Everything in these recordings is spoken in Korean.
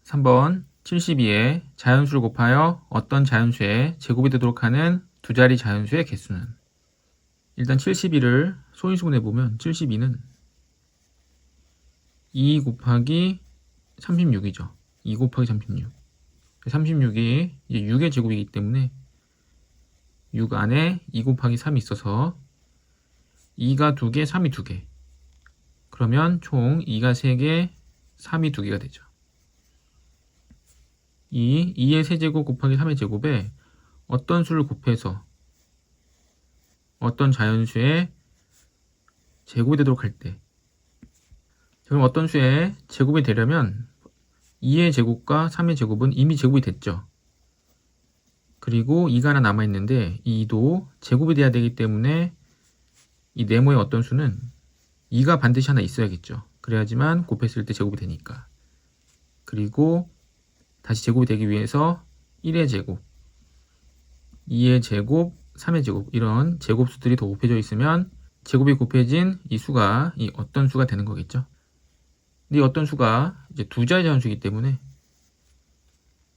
3번 72에 자연수를 곱하여 어떤 자연수의 제곱이 되도록 하는 두 자리 자연수의 개수는? 일단 72를 소인수분해 보면 72는 2 곱하기 36이죠. 2 곱하기 36. 36이 이제 6의 제곱이기 때문에 6 안에 2 곱하기 3이 있어서 2가 2개, 3이 2개. 그러면 총 2가 3개, 3이 2개가 되죠. 2의 세제곱 곱하기 3의 제곱에 어떤 수를 곱해서 어떤 자연수의 제곱이 되도록 할 때, 그럼 어떤 수의 제곱이 되려면 2의 제곱과 3의 제곱은 이미 제곱이 됐죠. 그리고 2가 하나 남아있는데 2도 제곱이 돼야 되기 때문에 이 네모의 어떤 수는 2가 반드시 하나 있어야겠죠. 그래야지만 곱했을 때 제곱이 되니까. 그리고 다시 제곱이 되기 위해서 1의 제곱, 2의 제곱, 3의 제곱 이런 제곱수들이 더 곱해져 있으면 제곱이 곱해진 이 수가 이 어떤 수가 되는 거겠죠. 근데 이 어떤 수가 이제 두 자리 자연수이기 때문에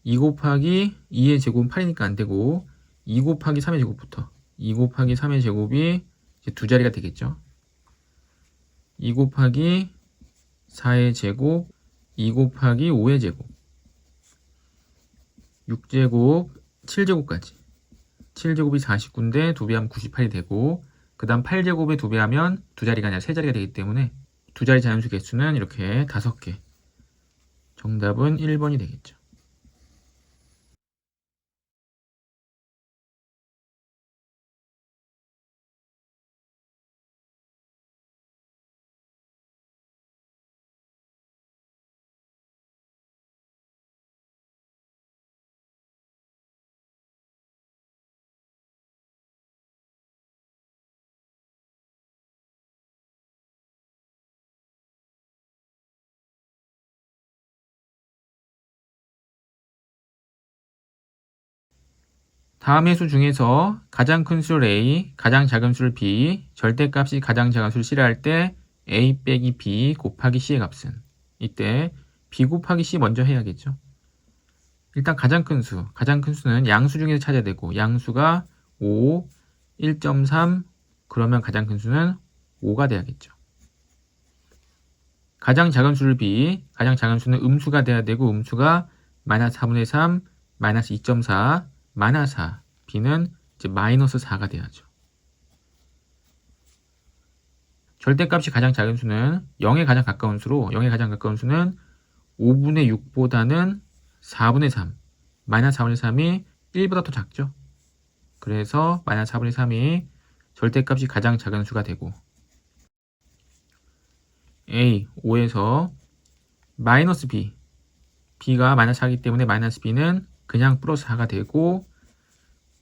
2 곱하기 2의 제곱은 8이니까 안 되고 2 곱하기 3의 제곱부터 2 곱하기 3의 제곱이 이제 두 자리가 되겠죠. 2 곱하기 4의 제곱, 2 곱하기 5의 제곱, 6제곱, 7제곱까지. 7제곱이 49인데 2배하면 98이 되고 그 다음 8제곱에 2배하면 두 자리가 아니라 세 자리가 되기 때문에 두 자리 자연수 개수는 이렇게 5개. 정답은 1번이 되겠죠. 다음의 수 중에서 가장 큰 수를 A, 가장 작은 수를 B, 절대값이 가장 작은 수를 C라 할 때 A 빼기 B 곱하기 C의 값은? 이때 B 곱하기 C 먼저 해야겠죠. 일단 가장 큰 수는 양수 중에서 찾아야 되고 양수가 5, 1.3 그러면 가장 큰 수는 5가 돼야겠죠. 가장 작은 수를 B, 가장 작은 수는 음수가 돼야 되고 음수가 마이너스 4분의 3, 마이너스 2.4, 마이너스 4, B는 이제 마이너스 4가 돼야죠. 절대값이 가장 작은 수는 0에 가장 가까운 수로 0에 가장 가까운 수는 5분의 6보다는 4분의 3, 마이너스 4분의 3이 1보다 더 작죠. 그래서 마이너스 4분의 3이 절대값이 가장 작은 수가 되고 A, 5에서 마이너스 B, B가 마이너스 4이기 때문에 마이너스 B는 그냥 플러스 4가 되고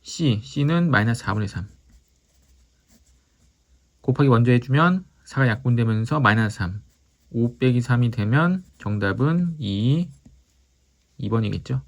C는 마이너스 4분의 3 곱하기 먼저 해주면 4가 약분되면서 마이너스 3 5 빼기 3이 되면 정답은 2번이겠죠.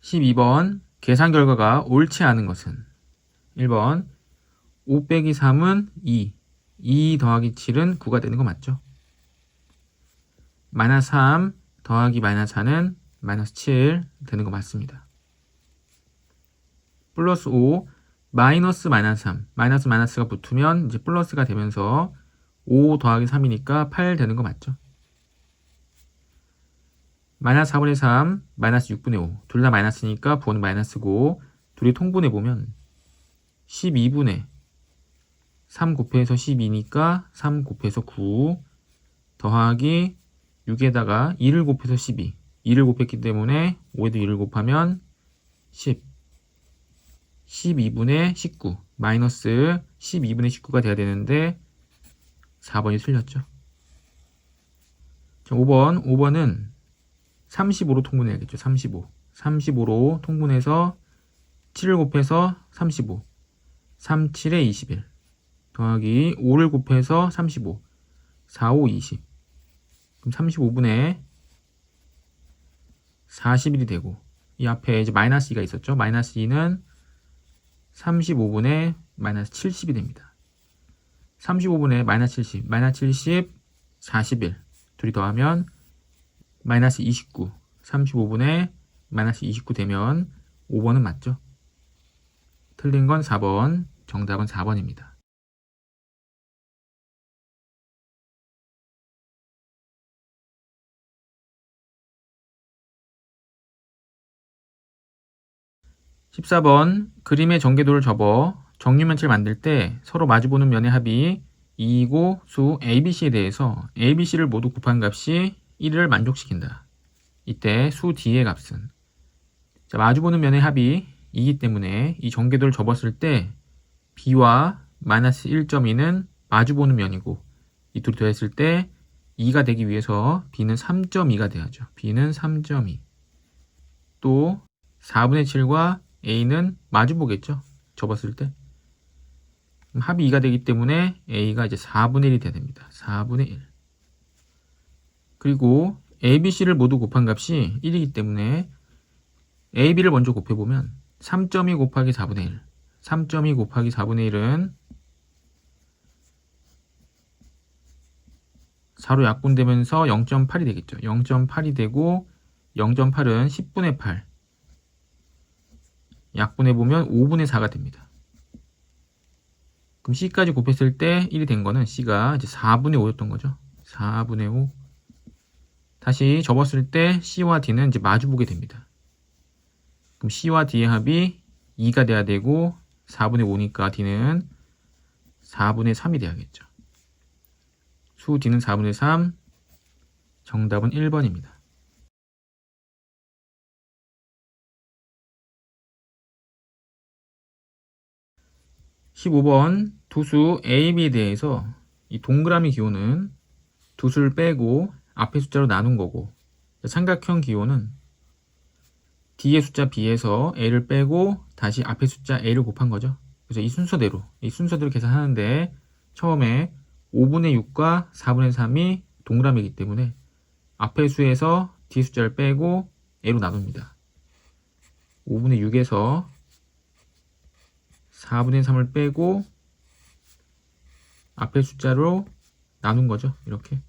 (12번) 계산 결과가 옳지 않은 것은? 1번 5 빼기 3은 2 더하기 7은 9가 되는 거 맞죠? 마이너스 3 더하기 마이너스 4는 마이너스 7 되는 거 맞습니다. 플러스 5 마이너스 마이너스 3 마이너스 마이너스가 붙으면 이제 플러스가 되면서 5 더하기 3이니까 8 되는 거 맞죠? 마이너스 4분의 3 마이너스 6분의 5 둘 다 마이너스니까 부호는 마이너스고 둘이 통분해보면 12분의 3 곱해서 12니까 3 곱해서 9 더하기 6에다가 2를 곱해서 12 2를 곱했기 때문에 5에도 2를 곱하면 10 12분의 19 마이너스 12분의 19가 돼야 되는데 4번이 틀렸죠. 5번은 35로 통분해야겠죠. 35로 통분해서 7을 곱해서 35 3, 7에 21 더하기 5를 곱해서 35 4, 5, 20 그럼 35분의 41이 되고, 이 앞에 이제 마이너스 2가 있었죠. 마이너스 2는 35분의 마이너스 70이 됩니다. 35분의 마이너스 70, 마이너스 70, 41 둘이 더하면 마이너스 29, 35분의 마이너스 29 되면 5번은 맞죠? 틀린 건 4번, 정답은 4번입니다. 14번 그림의 전개도를 접어 정육면체를 만들 때 서로 마주보는 면의 합이 2이고 수 ABC에 대해서 ABC를 모두 곱한 값이 1을 만족시킨다. 이때 수 D의 값은, 자, 마주보는 면의 합이 2이기 때문에 이 전개도를 접었을 때 B와 마이너스 1.2는 마주보는 면이고, 이 둘이 더했을 때 2가 되기 위해서 B는 3.2가 돼야죠. B는 3.2. 또 4분의 7과 A는 마주보겠죠. 접었을 때. 그럼 합이 2가 되기 때문에 A가 이제 4분의 1이 돼야 됩니다. 4분의 1. 그리고 A, B, C를 모두 곱한 값이 1이기 때문에 A, B를 먼저 곱해보면 3.2 곱하기 4분의 1. 3.2 곱하기 4분의 1은 4로 약분되면서 0.8이 되겠죠. 0.8이 되고 0.8은 10분의 8. 약분해보면 5분의 4가 됩니다. 그럼 C까지 곱했을 때 1이 된 거는 C가 이제 4분의 5였던 거죠. 4분의 5. 다시 접었을 때 C와 D는 이제 마주보게 됩니다. 그럼 C와 D의 합이 2가 돼야 되고 4분의 5니까 D는 4분의 3이 돼야겠죠. 수 D는 4분의 3. 정답은 1번입니다. 15번 두수 A, B에 대해서 이 동그라미 기호는 두 수를 빼고 앞의 숫자로 나눈 거고, 삼각형 기호는 D의 숫자 B에서 A를 빼고 다시 앞의 숫자 A를 곱한 거죠. 그래서 이 순서대로 계산하는데 처음에 5분의 6과 4분의 3이 동그라미이기 때문에 앞의 수에서 D 숫자를 빼고 A로 나눕니다. 5분의 6에서 4분의 3을 빼고 앞의 숫자로 나눈 거죠. 이렇게.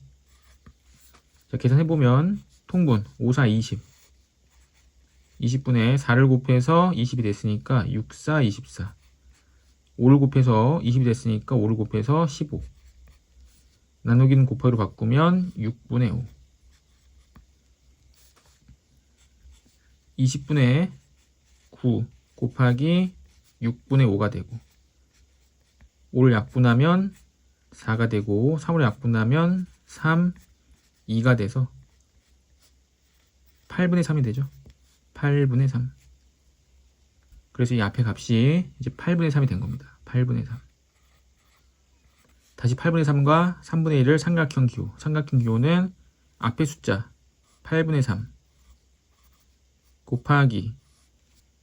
자, 계산해보면 통분 5, 4, 20. 20분의 4를 곱해서 20이 됐으니까 6, 4, 24. 5를 곱해서 20이 됐으니까 5를 곱해서 15. 나누기는 곱하기로 바꾸면 6분의 5. 20분의 9 곱하기 6분의 5가 되고, 5를 약분하면 4가 되고 3을 약분하면 3, 2가 돼서 8분의 3이 되죠. 8분의 3. 그래서 이 앞에 값이 이제 8분의 3이 된 겁니다. 8분의 3. 다시 8분의 3과 3분의 1을 삼각형 기호. 삼각형 기호는 앞의 숫자 8분의 3 곱하기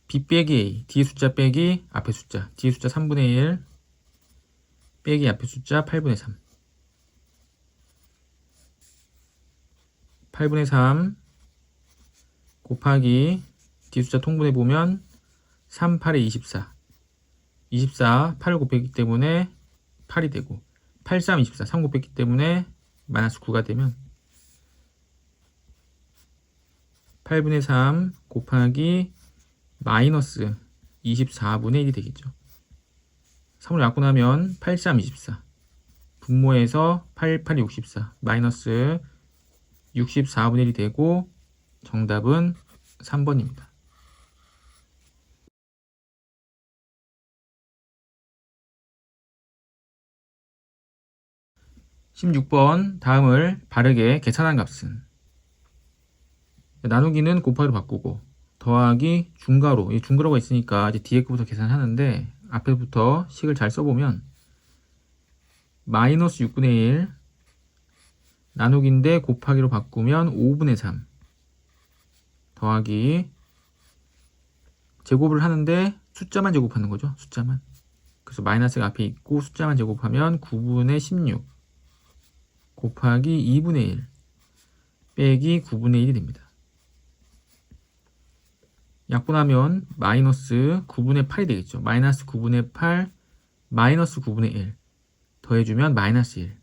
B 빼기 A, D의 숫자 빼기 앞의 숫자, D의 숫자 3분의 1 빼기 앞의 숫자 8분의 3. 8분의 3 곱하기 D 숫자 통분해 보면 3, 8에 24. 24, 8을 곱했기 때문에 8이 되고, 8, 3, 24, 3 곱했기 때문에 마이너스 9가 되면 8분의 3 곱하기 마이너스 24분의 1이 되겠죠. 3으로 약분하면 8, 3, 24. 분모에서 8, 8, 64. 마이너스 64분의 1이 되고 정답은 3번입니다. 16번 다음을 바르게 계산한 값은, 나누기는 곱하기로 바꾸고 더하기 중괄호, 이 중괄호가 있으니까 이제 뒤에 거부터 계산하는데 앞에부터 식을 잘 써보면 마이너스 6분의 1 나누기인데 곱하기로 바꾸면 5분의 3 더하기 제곱을 하는데 숫자만 제곱하는 거죠. 숫자만. 그래서 마이너스가 앞에 있고 숫자만 제곱하면 9분의 16 곱하기 2분의 1 빼기 9분의 1이 됩니다. 약분하면 마이너스 9분의 8이 되겠죠. 마이너스 9분의 8 마이너스 9분의 1 더해주면 마이너스 1.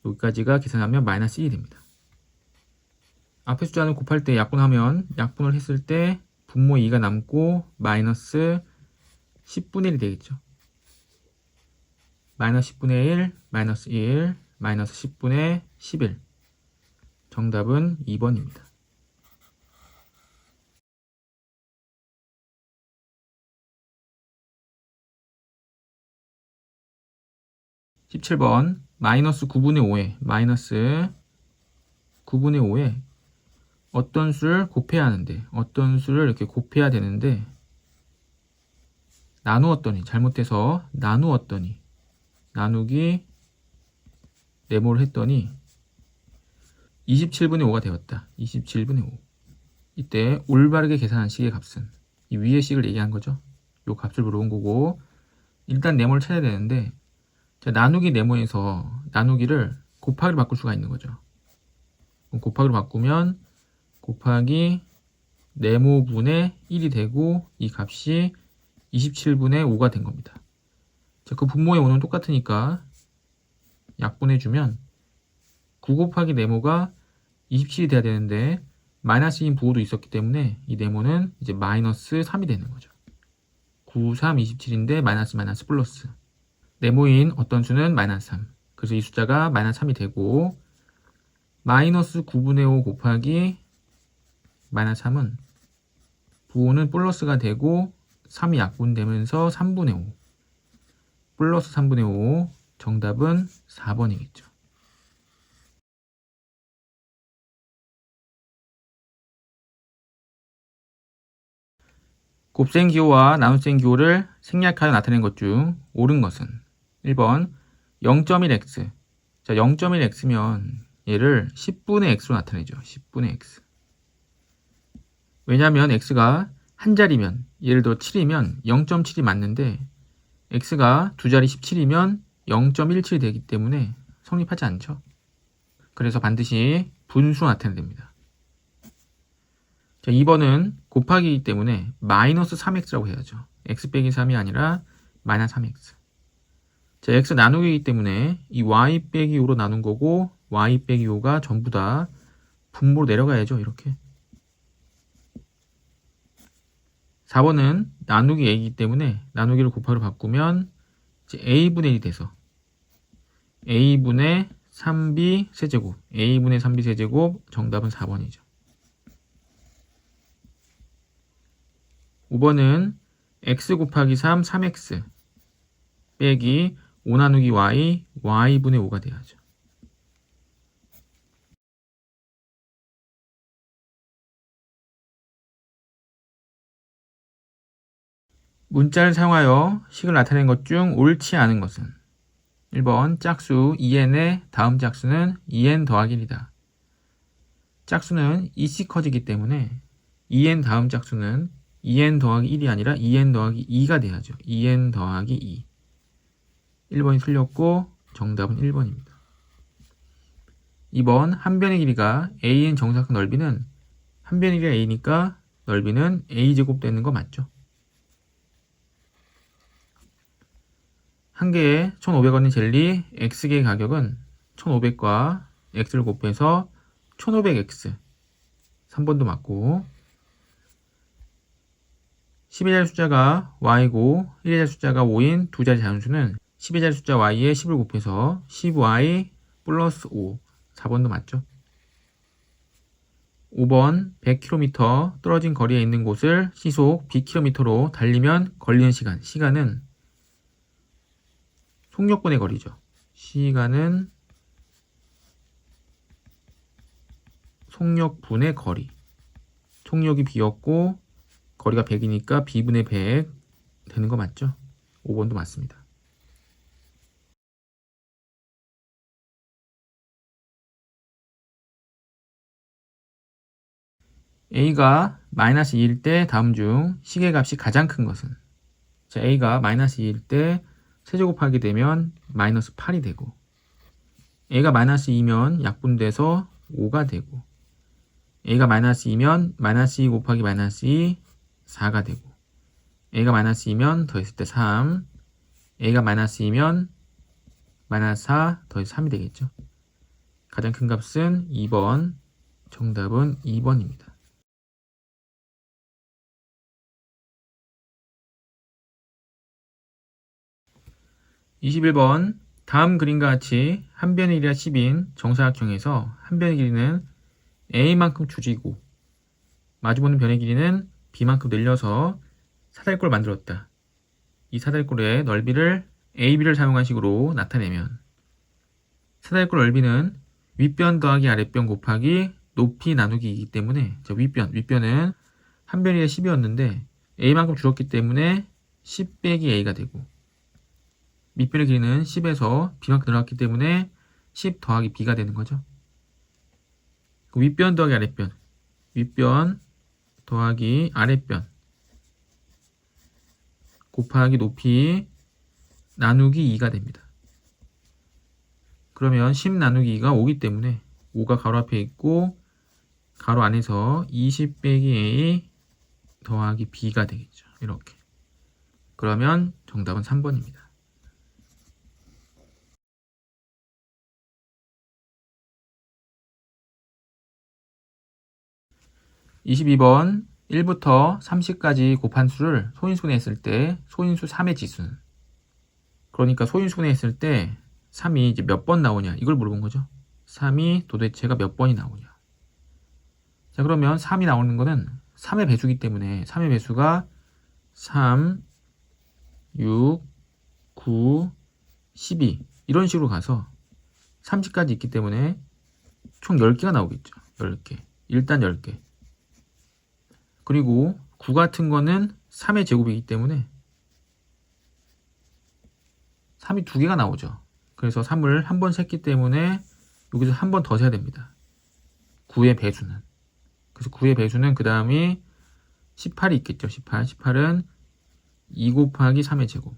여기까지가 계산하면 마이너스 1이 됩니다. 앞에 숫자는 곱할 때 약분하면 약분을 했을 때 분모 2가 남고 마이너스 10분의 1이 되겠죠. 마이너스 10분의 1, 마이너스 1, 마이너스 10분의 11. 정답은 2번입니다. 17번 마이너스 9분의 5에 마이너스 9분의 5에 어떤 수를 곱해야 하는데 어떤 수를 이렇게 곱해야 되는데 나누었더니 잘못해서 나누었더니 나누기 네모를 했더니 27분의 5가 되었다. 27분의 5. 이때 올바르게 계산한 식의 값은 이 위의 식을 얘기한 거죠. 요 값을 물어본 거고 일단 네모를 찾아야 되는데 자, 나누기 네모에서 나누기를 곱하기로 바꿀 수가 있는 거죠. 그럼 곱하기로 바꾸면 곱하기 네모분의 1이 되고 이 값이 27분의 5가 된 겁니다. 자, 그 분모의 5는 똑같으니까 약분해주면 9 곱하기 네모가 27이 돼야 되는데 마이너스인 부호도 있었기 때문에 이 네모는 이제 마이너스 3이 되는 거죠. 9, 3, 27인데 마이너스 마이너스 플러스. 네모인 어떤 수는 마이너스 3. 그래서 이 숫자가 마이너스 3이 되고 마이너스 9분의 5 곱하기 마이너스 3은 부호는 플러스가 되고 3이 약분되면서 3분의 5. 플러스 3분의 5. 정답은 4번이겠죠. 곱셈 기호와 나눗셈 기호를 생략하여 나타낸 것 중 옳은 것은 1번 0.1x. 자, 0.1x면 얘를 10분의 x로 나타내죠. 10분의 x. 왜냐하면 x가 한 자리면 예를 들어 7이면 0.7이 맞는데 x가 두 자리 17이면 0.17이 되기 때문에 성립하지 않죠. 그래서 반드시 분수로 나타내야 됩니다. 자, 2번은 곱하기이기 때문에 마이너스 3x라고 해야죠. x 빼기 3이 아니라 마이너스 3x. 자, x 나누기이기 때문에 이 y 빼기 5로 나눈 거고 y 빼기 5가 전부 다 분모로 내려가야죠. 이렇게. 4번은 나누기 a이기 때문에 나누기를 곱하기로 바꾸면 이제 a분의 1이 돼서 a분의 3b 세제곱 a분의 3b 세제곱 정답은 4번이죠. 5번은 x 곱하기 3, 3x 빼기 5 나누기 y, y분의 5가 돼야죠. 문자를 사용하여 식을 나타낸 것 중 옳지 않은 것은 1번 짝수 2n의 다음 짝수는 2n 더하기 1이다. 짝수는 2씩 커지기 때문에 2n 다음 짝수는 2n 더하기 1이 아니라 2n 더하기 2가 돼야죠. 2n 더하기 2. 1번이 틀렸고 정답은 1번입니다. 2번 한 변의 길이가 a인 정사각 넓이는 한 변의 길이가 a니까 넓이는 a제곱 되는 거 맞죠? 한 개에 1,500원인 젤리 X개의 가격은 1,500과 X를 곱해서 1,500X. 3번도 맞고 12자리 숫자가 Y고 1자리 숫자가 5인 두 자리 자연수는 12자리 숫자 Y에 10을 곱해서 10Y 플러스 5. 4번도 맞죠? 5번 100km 떨어진 거리에 있는 곳을 시속 bkm로 달리면 걸리는 시간. 시간은 속력분의 거리죠. 시간은 속력분의 거리. 속력이 b였고 거리가 100이니까 b분의 100 되는 거 맞죠? 5번도 맞습니다. a가 마이너스 2일 때 다음 중 식의 값이 가장 큰 것은? 자, a가 마이너스 2일 때 세제곱하게 되면 마이너스 8이 되고 a가 마이너스 2면 약분돼서 5가 되고 a가 마이너스 2면 마이너스 2 곱하기 마이너스 2 4가 되고 a가 마이너스 2면 더했을 때 3 a가 마이너스 2면 마이너스 4 더해서 3이 되겠죠. 가장 큰 값은 2번. 정답은 2번입니다. 21번 다음 그림과 같이 한 변의 길이가 10인 정사각형에서 한 변의 길이는 a만큼 줄이고 마주보는 변의 길이는 b만큼 늘려서 사다리꼴을 만들었다. 이 사다리꼴의 넓이를 AB를 사용한 식으로 나타내면 사다리꼴 넓이는 윗변 더하기 아랫변 곱하기 높이 나누기이기 때문에 윗변은 한 변이가 10이었는데 A만큼 줄었기 때문에 10 빼기 A가 되고 밑변의 길이는 10에서 B만큼 늘어났기 때문에 10 더하기 B가 되는 거죠. 윗변 더하기 아랫변 윗변 더하기 아랫변 곱하기 높이 나누기 2가 됩니다. 그러면 10 나누기 2가 5기 때문에 5가 가로 앞에 있고 가로 안에서 20 빼기 A 더하기 B가 되겠죠. 이렇게. 그러면 정답은 3번입니다. 22번 1부터 30까지 곱한 수를 소인수분해 했을 때 소인수 3의 지수는 그러니까 소인수분해 했을 때 3이 이제 몇 번 나오냐 이걸 물어본 거죠. 3이 도대체가 몇 번이 나오냐. 자 그러면 3이 나오는 거는 3의 배수이기 때문에 3의 배수가 3, 6, 9, 12 이런 식으로 가서 30까지 있기 때문에 총 10개가 나오겠죠. 10개. 일단 10개. 그리고 9 같은 거는 3의 제곱이기 때문에 3이 2개가 나오죠. 그래서 3을 한 번 셌기 때문에 여기서 한 번 더 세야 됩니다. 9의 배수는. 그래서 9의 배수는 그 다음이 18이 있겠죠. 18은 2 곱하기 3의 제곱.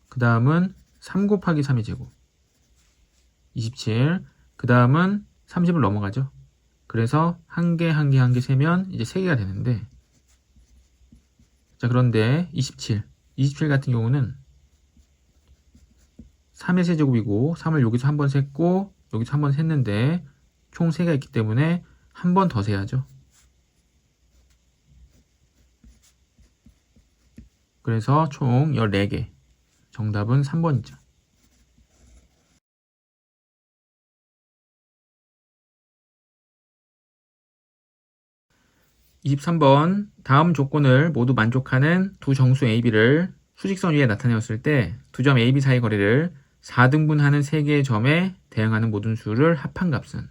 그 다음은 3 곱하기 3의 제곱. 27. 그 다음은 30을 넘어가죠. 그래서 한 개 세면 이제 3개가 되는데 자 그런데 27 같은 경우는 3의 세제곱이고 3을 여기서 한 번 셌고 여기서 한 번 셌는데 총 3개가 있기 때문에 한 번 더 세야죠. 그래서 총 14개. 정답은 3번이죠. 23번 다음 조건을 모두 만족하는 두 정수 AB를 수직선 위에 나타내었을 때 두 점 AB 사이 거리를 4등분하는 3개의 점에 대응하는 모든 수를 합한 값은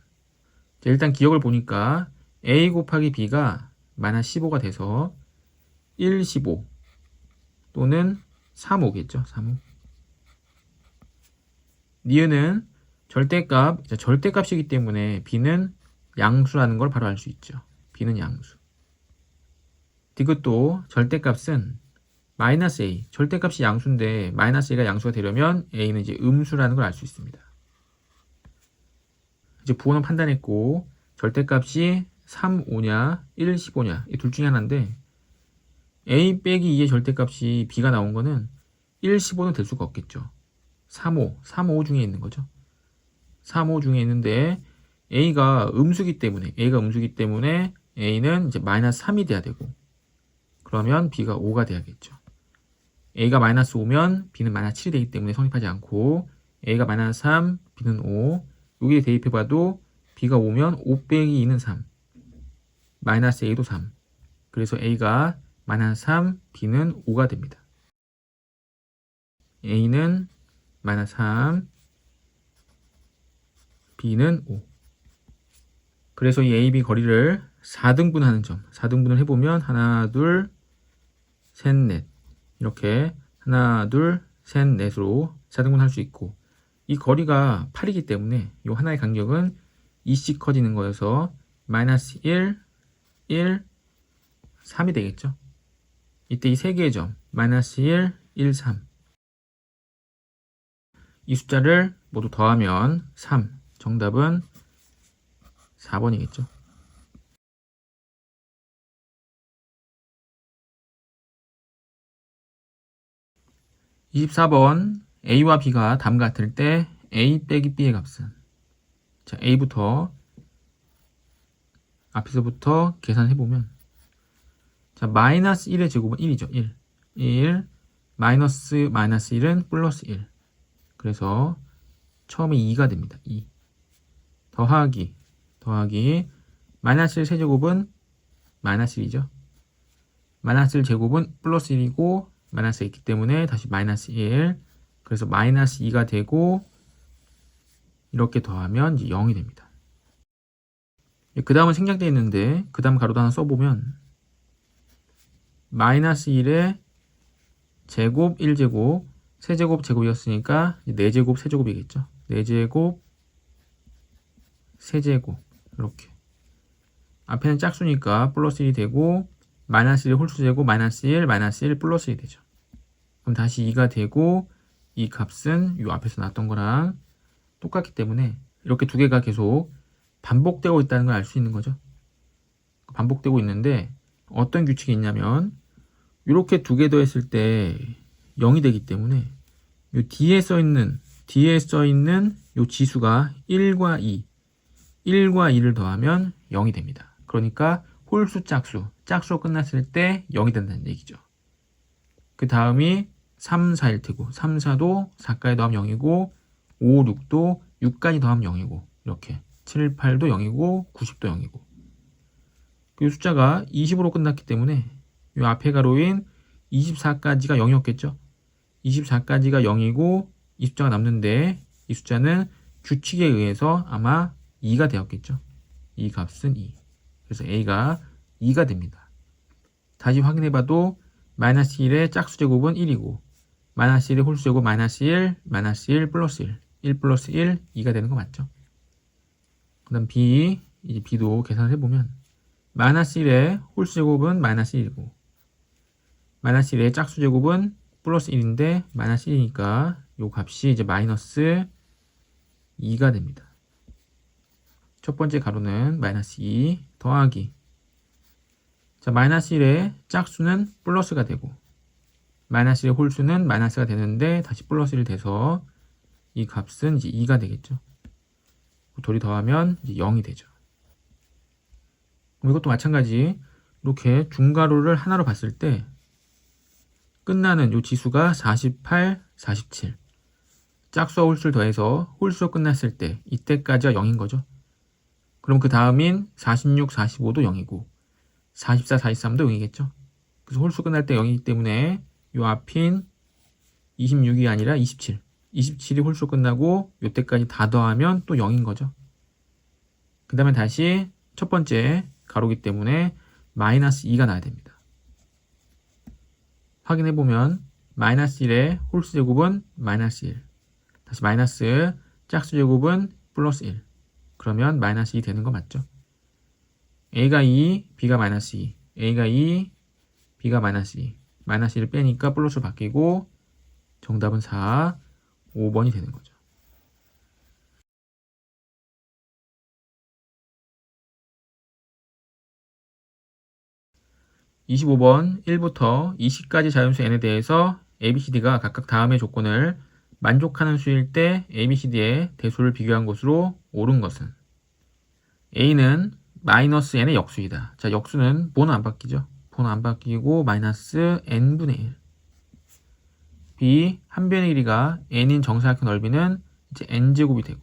자, 일단 기억을 보니까 A 곱하기 B가 마이너스 15가 돼서 1, 15 또는 3, 5겠죠. 3, 5 니은은 절대값이기 때문에 B는 양수라는 걸 바로 알 수 있죠. B는 양수. 이것도 절대값은 마이너스 A, 절대값이 양수인데 마이너스 A가 양수가 되려면 A는 이제 음수라는 걸 알 수 있습니다. 이제 부호는 판단했고 절대값이 3, 5냐, 1, 15냐 이 둘 중에 하나인데 A 빼기 2의 절대값이 B가 나온 거는 1, 15는 될 수가 없겠죠. 3, 5 중에 있는 거죠. 3, 5 중에 있는데 A가 음수기 때문에 A는 이제 마이너스 3이 돼야 되고 그러면 B가 5가 돼야겠죠. A가 마이너스 5면 B는 마이너스 7이 되기 때문에 성립하지 않고 A가 마이너스 3, B는 5 여기에 대입해봐도 B가 5면 5 빼기 2는 3 마이너스 A도 3 그래서 A가 마이너스 3, B는 5가 됩니다. A는 마이너스 3, B는 5 그래서 이 AB 거리를 4등분하는 점 4등분을 해보면 하나, 둘, 셋, 넷 이렇게 하나, 둘, 셋, 넷으로 4등분 할 수 있고 이 거리가 8이기 때문에 이 하나의 간격은 2씩 커지는 거여서 마이너스 1, 1, 3이 되겠죠. 이때 이 세 개의 점 마이너스 1, 1, 3 이 숫자를 모두 더하면 3 정답은 4번이겠죠. 24번 A와 B가 답 같을 때 A 빼기 B의 값은, 자, A부터 앞에서부터 계산해보면, 자, 마이너스 1의 제곱은 1이죠. 1 마이너스 1은 플러스 1. 그래서 처음에 2가 됩니다. 2 더하기 마이너스 1 세제곱은 마이너스 1이죠. 마이너스 1 제곱은 플러스 1이고 마이너스가 있기 때문에 다시 마이너스 1. 그래서 마이너스 2가 되고 이렇게 더하면 이제 0이 됩니다. 그 다음은 생략되어 있는데 그 다음 가로도 하나 써보면 마이너스 1의 제곱 1제곱 세제곱 제곱이었으니까 4제곱 세제곱이겠죠. 4제곱 세제곱 이렇게 앞에는 짝수니까 플러스 1이 되고 마이너스 1 홀수제곱 마이너스 1 플러스 1이 되죠. 그럼 다시 2가 되고 이 값은 이 앞에서 나왔던 거랑 똑같기 때문에 이렇게 두 개가 계속 반복되고 있다는 걸 알 수 있는 거죠. 반복되고 있는데 어떤 규칙이 있냐면 이렇게 두 개 더했을 때 0이 되기 때문에 요 뒤에 써 있는 요 지수가 1과 2를 더하면 0이 됩니다. 그러니까 홀수 짝수로 끝났을 때 0이 된다는 얘기죠. 그 다음이 3, 4일 테고 3, 4도 4까지 더하면 0이고 5, 6도 6까지 더하면 0이고 이렇게 7, 8도 0이고 90도 0이고 그 숫자가 20으로 끝났기 때문에 이 앞에 가로인 24까지가 0이었겠죠. 24까지가 0이고 이 숫자가 남는데 이 숫자는 규칙에 의해서 아마 2가 되었겠죠. 이 값은 2. 그래서 A가 2가 됩니다. 다시 확인해봐도 마이너스 1의 짝수제곱은 1이고 마이너스 1의 홀수제곱 마이너스 1 플러스 1 플러스 1 2가 되는 거 맞죠? 그 다음 B, 이제 B도 계산을 해보면 마이너스 1의 홀수제곱은 마이너스 1이고 마이너스 1의 짝수제곱은 플러스 1인데 마이너스 1이니까 요 값이 이제 마이너스 2가 됩니다. 첫 번째 가로는 마이너스 2 더하기 자 마이너스 1의 짝수는 플러스가 되고 마이너스 1의 홀수는 마이너스가 되는데 다시 플러스 1 돼서 이 값은 이제 2가 되겠죠. 둘이 더하면 이제 0이 되죠. 그럼 이것도 마찬가지 이렇게 중가로를 하나로 봤을 때 끝나는 요 지수가 48, 47 짝수와 홀수를 더해서 홀수로 끝났을 때 이때까지가 0인 거죠. 그럼 그 다음인 46, 45도 0이고 44, 43도 0이겠죠. 그래서 홀수 끝날 때 0이기 때문에 요 앞인 26이 아니라 27이 홀수 끝나고 요때까지 다 더하면 또 0인 거죠. 그 다음에 다시 첫 번째 가로기 때문에 마이너스 2가 나야 됩니다. 확인해보면 마이너스 1의 홀수 제곱은 마이너스 1 다시 마이너스 짝수 제곱은 플러스 1 그러면 마이너스 2 되는 거 맞죠? A가 2, B가 마이너스 2 A가 2, B가 마이너스 2 마이너스 1을 빼니까 플러스로 바뀌고 정답은 4, 5번이 되는 거죠. (25번) 1부터 20까지 자연수 n에 대해서 ABCD가 각각 다음의 조건을 만족하는 수일 때 ABCD의 대수를 비교한 것으로 옳은 것은 A는 마이너스 n의 역수이다. 자, 역수는 번호 안 바뀌죠. 번호 안 바뀌고 마이너스 n분의 1 B, 한 변의 길이가 n인 정사각형 넓이는 이제 n제곱이 되고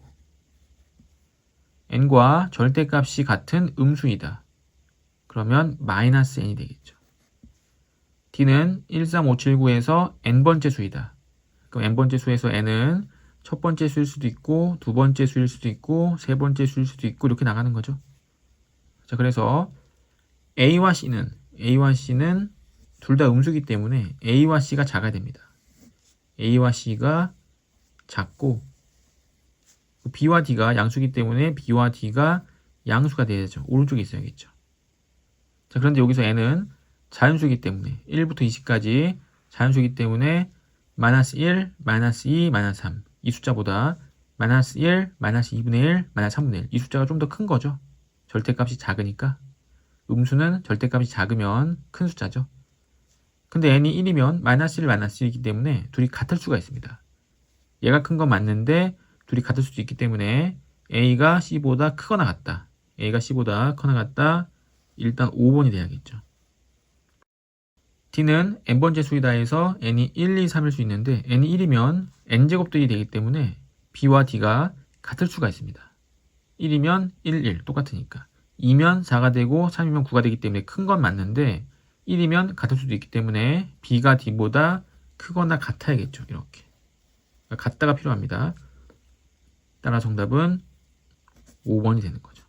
n과 절대값이 같은 음수이다. 그러면 마이너스 n이 되겠죠. D는 13579에서 n번째 수이다. 그럼 n번째 수에서 n은 첫 번째 수일 수도 있고 두 번째 수일 수도 있고 세 번째 수일 수도 있고 이렇게 나가는 거죠. 자, 그래서 A와 C는 둘 다 음수이기 때문에 A와 C가 작아야 됩니다. A와 C가 작고 B와 D가 양수이기 때문에 B와 D가 양수가 돼야죠. 오른쪽에 있어야겠죠. 자, 그런데 여기서 n은 자연수이기 때문에 1부터 20까지 자연수이기 때문에 마이너스 1, 마이너스 2, 마이너스 3 이 숫자보다 마이너스 1, 마이너스 2분의 1, 마이너스 3분의 1 이 숫자가 좀 더 큰 거죠. 절대값이 작으니까 음수는 절대값이 작으면 큰 숫자죠. 근데 n이 1이면 마이너스 1, 마이너스 1이기 때문에 둘이 같을 수가 있습니다. 얘가 큰 건 맞는데 둘이 같을 수도 있기 때문에 a가 c보다 크거나 같다. a가 c보다 크거나 같다. 일단 5번이 돼야겠죠. d는 n번째 수이다 해서 n이 1, 2, 3일 수 있는데 n이 1이면 n제곱들이 되기 때문에 b와 d가 같을 수가 있습니다. 1이면 1, 1 똑같으니까 2면 4가 되고 3이면 9가 되기 때문에 큰 건 맞는데 1이면 같을 수도 있기 때문에 b가 d보다 크거나 같아야겠죠. 이렇게 같다가 필요합니다. 따라 정답은 5번이 되는 거죠.